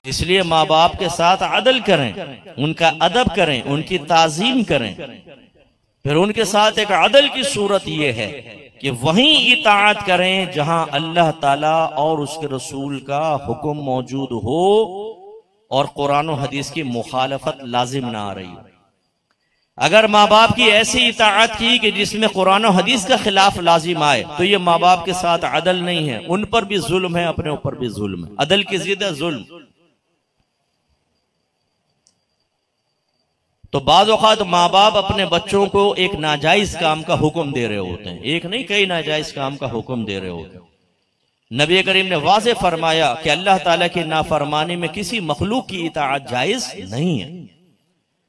इसलिए माँ बाप के साथ अदल करें, उनका अदब करें, उनकी ताजीम करें। फिर उनके साथ एक अदल की सूरत यह है कि वहीं इताअत करें जहां अल्लाह ताला और उसके रसूल का हुक्म मौजूद हो और कुरान और हदीस की मुखालफत लाजिम ना आ रही हो। अगर माँ बाप की ऐसी इताअत की कि जिसमें कुरान और हदीस का खिलाफ लाजिम आए तो ये माँ बाप के साथ अदल नहीं है, उन पर भी जुल्म है, अपने ऊपर भी जुल्म है। अदल की जिद है जुल्म। तो बाज़ औक़ात माँ बाप अपने बच्चों को एक नाजायज काम का हुक्म दे रहे होते हैं, एक नहीं कई नाजायज काम का हुक्म दे रहे होते हैं। नबी करीम ने वाज़े फरमाया कि अल्लाह ताला की नाफरमानी में किसी मखलूक की इताअत जायज नहीं है।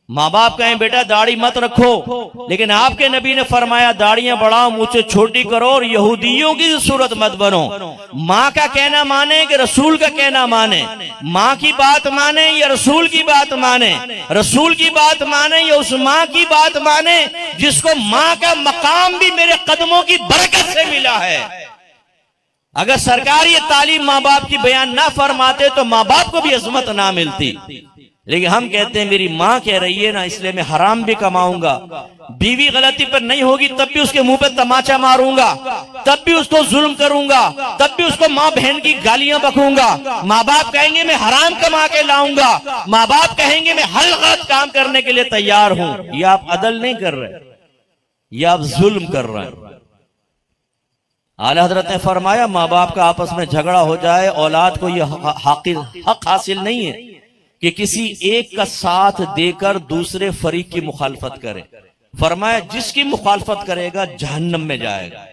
माँ बाप कहें बेटा दाढ़ी मत रखो, लेकिन आपके नबी ने फरमाया दाढ़ियां बढ़ाओ, मुझसे छोटी करो और यहूदियों की सूरत मत बनो। माँ का कहना माने कि रसूल का कहना माने, माँ की बात माने या रसूल की बात माने, रसूल की बात माने या उस माँ की बात माने जिसको माँ का मकाम भी मेरे कदमों की बरकत से मिला है। अगर सरकार ये तालीम माँ बाप की बयान ना फरमाते तो माँ बाप को भी अजमत ना मिलती। लेकिन हम कहते हैं मेरी माँ कह रही है ना, इसलिए मैं हराम भी कमाऊंगा, बीवी गलती पर नहीं होगी तब भी उसके मुंह पे तमाचा मारूंगा, तब भी उसको जुल्म करूंगा, तब भी उसको माँ बहन की गालियां बकूंगा। माँ बाप कहेंगे मैं हराम कमा के लाऊंगा, माँ बाप कहेंगे मैं हर गलत काम करने के लिए तैयार हूं। ये आप अदल नहीं कर रहे, ये आप जुल्म कर रहे हैं। आला हजरत ने फरमाया माँ बाप का आपस में झगड़ा हो जाए, औलाद को यह हक हासिल नहीं है कि किसी एक का साथ देकर दूसरे फरीक की मुखालफत करे। फरमाया जिसकी मुखालफत करेगा जहन्नम में जाएगा।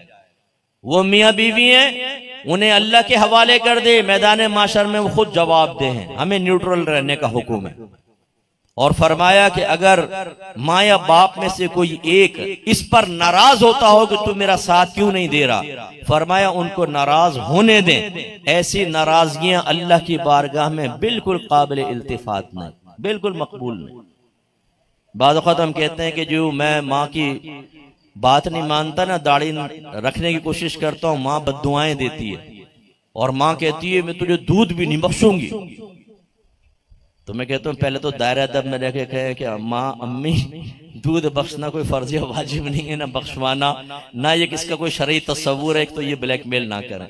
वो मियाँ बीवी हैं, उन्हें अल्लाह के हवाले कर दे, मैदान माशर में वो खुद जवाब दे हैं। हमें न्यूट्रल रहने का हुक्म है। और फरमाया कि अगर माँ या बाप में से कोई एक इस पर नाराज होता हो कि तू मेरा साथ क्यों नहीं दे रहा, फरमाया उनको नाराज होने दें। ऐसी नाराजगियां अल्लाह की बारगाह में बिल्कुल काबिल इल्तिफात नहीं, बिल्कुल मकबूल नहीं। बाद वक़्त हम कहते हैं कि जो मैं माँ की बात नहीं मानता ना, दाढ़ी रखने की कोशिश करता हूँ, माँ बद्दुआएं देती है और माँ कहती है मैं तुझे दूध भी नहीं बख्शूंगी। तो मैं कहता हूँ पहले तो दायरा अदब में रह के कहे कि माँ अम्मी दूध बख्शना कोई फर्ज या वाजिब नहीं है, ना बख्शवाना, ना ये किसका कोई शरई तस्वुर है, तो ये ब्लैकमेल ना करें।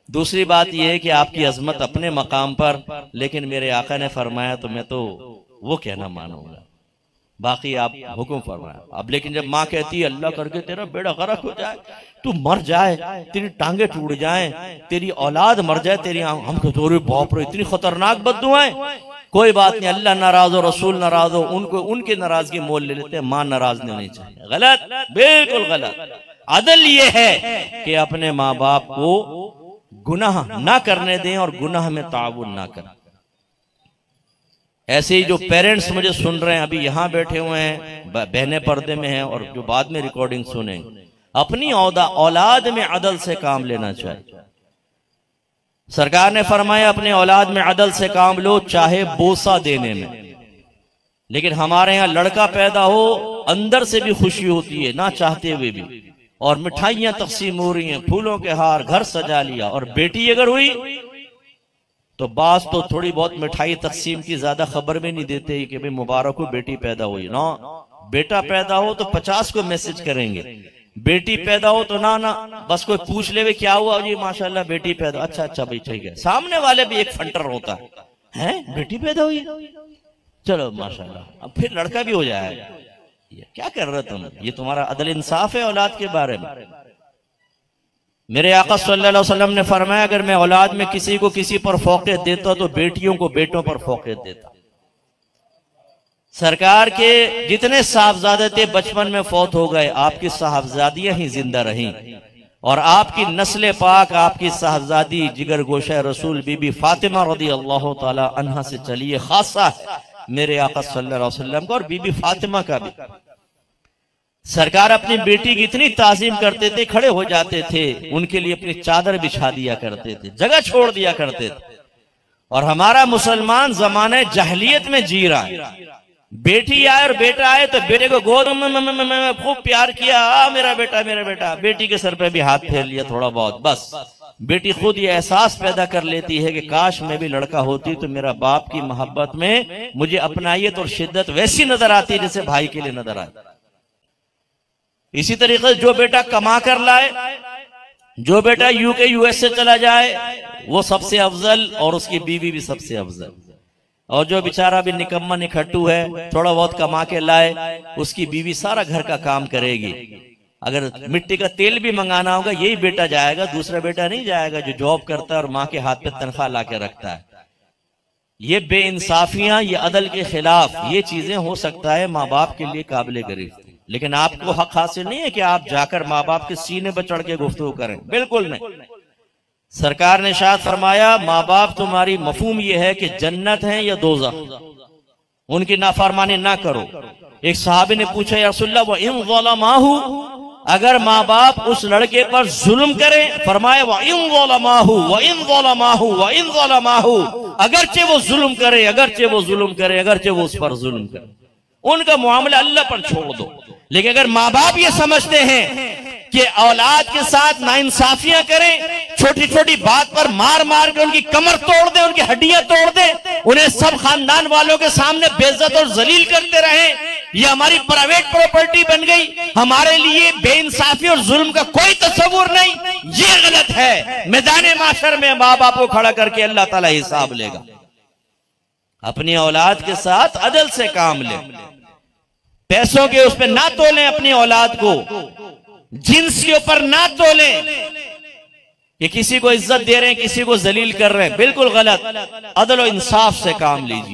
दूसरी बात यह है कि आपकी अजमत अपने मकाम पर, लेकिन मेरे आका ने फरमाया तो मैं तो वो कहना मानूंगा, बाकी आप हुक्म फरमाया। अब लेकिन जब माँ कहती है अल्लाह करके तेरा बेड़ा गर्क हो जाए, तू मर जाए, तेरी टांगे टूट जाएं, तेरी औलाद मर जाए, तेरी हम कहते रे बाप रे इतनी खतरनाक बद्दुआएं। कोई बात नहीं, अल्लाह नाराज हो, रसूल नाराज हो, उनको उनकी नाराजगी मोल ले लेते हैं, माँ नाराज नहीं होनी चाहिए। गलत, बिल्कुल गलत। अदल ये है कि अपने माँ बाप को गुनाह ना करने दें और गुनाह में ताउन ना करें। ऐसे ही जो पेरेंट्स मुझे सुन रहे हैं, अभी यहाँ बैठे हुए हैं, बहने पर्दे में हैं और जो बाद में रिकॉर्डिंग सुनेंगे, अपनी औलाद में अदल से काम लेना चाहिए। सरकार ने फरमाया अपने औलाद में अदल से काम लो, चाहे बोसा देने में। लेकिन हमारे यहाँ लड़का पैदा हो अंदर से भी खुशी होती है ना चाहते हुए भी, और मिठाइयां तकसीम हो रही हैं, फूलों के हार, घर सजा लिया। और बेटी अगर हुई तो बास तो थोड़ी बहुत मिठाई तकसीम की ज्यादा खबर में नहीं देते कि भाई मुबारक हो बेटी पैदा हुई ना। बेटा पैदा हो तो 50 को मैसेज करेंगे, बेटी पैदा हो तो ना बस कोई पूछ ले क्या हुआ जी, माशाल्लाह बेटी पैदा, अच्छा अच्छा भाई ठीक है। सामने वाले भी एक फंटर होता है, बेटी पैदा हुई, चलो माशाल्लाह, अब फिर लड़का भी हो जाएगा। ये क्या कर रहे तुम, ये तुम्हारा अदल इंसाफ है औलाद के बारे में। मेरे आका सल्लल्लाहु अलैहि वसल्लम ने फरमाया अगर मैं औलाद में किसी को किसी पर फौक़ियत देता तो बेटियों को बेटों पर फौक़ियत देता। सरकार के जितने साहबजादे थे बचपन में फौत हो गए, आपकी साहबजादियां ही जिंदा रहीं और आपकी नस्ल पाक, आपकी साहबजादी जिगर गोशा रसूल बीबी फातिमा रदी अल्लाह ताला अन्हा से चली है। खासा है मेरे आका सल्लल्लाहु अलैहि वसल्लम का और बीबी फातिमा का भी। सरकार अपनी बेटी की इतनी ताजीम करते थे, खड़े हो जाते थे, उनके लिए अपनी चादर बिछा दिया करते थे, जगह छोड़ दिया करते थे। और हमारा मुसलमान जमाने जहलियत में जी रहा है। बेटी आए और बेटा आए तो बेटे को गोद में खूब प्यार किया, मेरा बेटा मेरा बेटा, बेटी के सर पे भी हाथ फेर लिया थोड़ा बहुत, बस बेटी खुद ये एहसास पैदा कर लेती है कि काश मैं भी लड़का होती तो मेरा बाप की मोहब्बत में मुझे अपनाइयत और शिद्दत वैसी नजर आती है जैसे भाई के लिए नजर आए। इसी तरीके से जो बेटा कमा कर लाए, जो बेटा यूके यूएस से चला जाए वो सबसे अफजल, और उसकी बीवी भी सबसे अफजल। और जो बेचारा भी निकम्मा निखट्टू है, थोड़ा बहुत कमा के लाए, उसकी बीवी सारा घर का काम करेगी। अगर मिट्टी का तेल भी मंगाना होगा यही बेटा जाएगा, दूसरा बेटा नहीं जाएगा जो जॉब करता है और माँ के हाथ पे तनख्वाह ला के रखता है। ये बेइंसाफियां, ये अदल के खिलाफ ये चीजें हो सकता है माँ बाप के लिए काबिल गरीब, लेकिन आपको हक हासिल नहीं है कि आप जाकर माँ बाप के सीने पर चढ़ के गुफ्तगू करें, बिल्कुल नहीं। सरकार ने इरशाद फरमाया माँ बाप तुम्हारी मफहूम ये है कि जन्नत है या दोज़ख, उनकी नाफरमानी ना करो। एक सहाबी ने पूछा या रसूलल्लाह व इन ज़लमाहु, अगर माँ बाप उस लड़के पर जुल्म करें, फरमाया व इन ज़लमाहु व इन ज़लमाहु व इन ज़लमाहु, अगरचे वो जुल्म करे, अगरचे वो जुल्म करे, अगरचे वो उस पर जुल्म करे, उनका मामला अल्लाह पर छोड़ दो। लेकिन अगर माँ बाप ये समझते हैं कि औलाद के साथ नाइंसाफियां करें, छोटी छोटी बात पर मार मार के उनकी कमर तोड़ दे, उनकी हड्डियां तोड़ दे, उन्हें सब खानदान वालों के सामने बेइज्जत और जलील करते रहे, ये हमारी प्राइवेट प्रॉपर्टी बन गई, हमारे लिए बेइंसाफी और जुल्म का कोई तस्वुर नहीं, ये गलत है। मैदान माशर में माँ बाप को खड़ा करके अल्लाह ताला हिसाब लेगा। अपनी औलाद के साथ अदल से काम ले, पैसों के उस पर ना तोलें, अपनी औलाद को जिन्स के ऊपर ना तोलें कि किसी को इज्जत दे रहे हैं किसी को जलील कर रहे हैं, बिल्कुल गलत। अदल और इंसाफ से काम लीजिए।